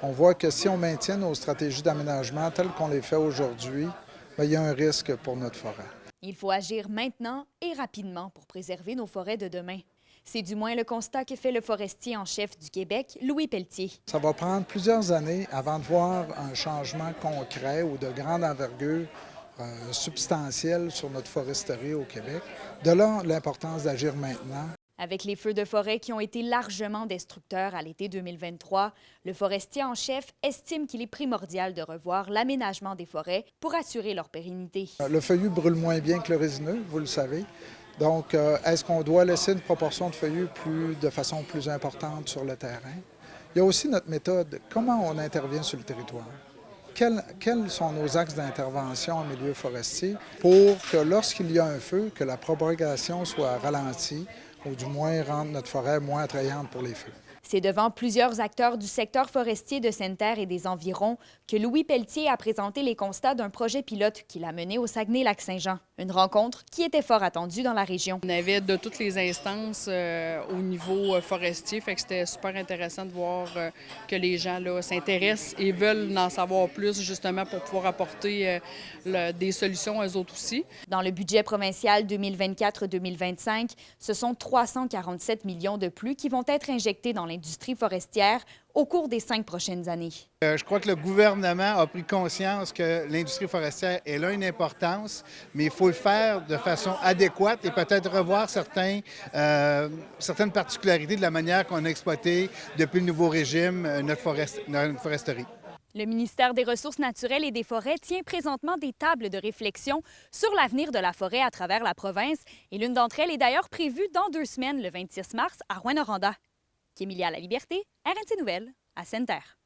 On voit que si on maintient nos stratégies d'aménagement telles qu'on les fait aujourd'hui, bien, il y a un risque pour notre forêt. Il faut agir maintenant et rapidement pour préserver nos forêts de demain. C'est du moins le constat que fait le forestier en chef du Québec, Louis Pelletier. Ça va prendre plusieurs années avant de voir un changement concret ou de grande envergure substantielle sur notre foresterie au Québec. De là, l'importance d'agir maintenant. Avec les feux de forêt qui ont été largement destructeurs à l'été 2023, le forestier en chef estime qu'il est primordial de revoir l'aménagement des forêts pour assurer leur pérennité. Le feuillu brûle moins bien que le résineux, vous le savez. Donc, est-ce qu'on doit laisser une proportion de feuillus de façon plus importante sur le terrain? Il y a aussi notre méthode. Comment on intervient sur le territoire? Quels sont nos axes d'intervention en milieu forestier pour que lorsqu'il y a un feu, que la propagation soit ralentie ou du moins rendre notre forêt moins attrayante pour les feux? C'est devant plusieurs acteurs du secteur forestier de Sainte-Terre et des environs que Louis Pelletier a présenté les constats d'un projet pilote qu'il a mené au Saguenay-Lac-Saint-Jean. Une rencontre qui était fort attendue dans la région. On avait de toutes les instances au niveau forestier, fait que c'était super intéressant de voir que les gens s'intéressent et veulent en savoir plus justement pour pouvoir apporter des solutions eux autres aussi. Dans le budget provincial 2024-2025, ce sont 347 millions de plus qui vont être injectés dans l'industrie forestière au cours des 5 prochaines années. Je crois que le gouvernement a pris conscience que l'industrie forestière elle a une importance, mais il faut le faire de façon adéquate et peut-être revoir certaines particularités de la manière qu'on a exploité depuis le nouveau régime notre foresterie. Le ministère des Ressources naturelles et des Forêts tient présentement des tables de réflexion sur l'avenir de la forêt à travers la province et l'une d'entre elles est d'ailleurs prévue dans 2 semaines, le 26 mars, à Rouyn-Noranda. Kémilia La Liberté, RNC Nouvelles, à Sainte-Terre.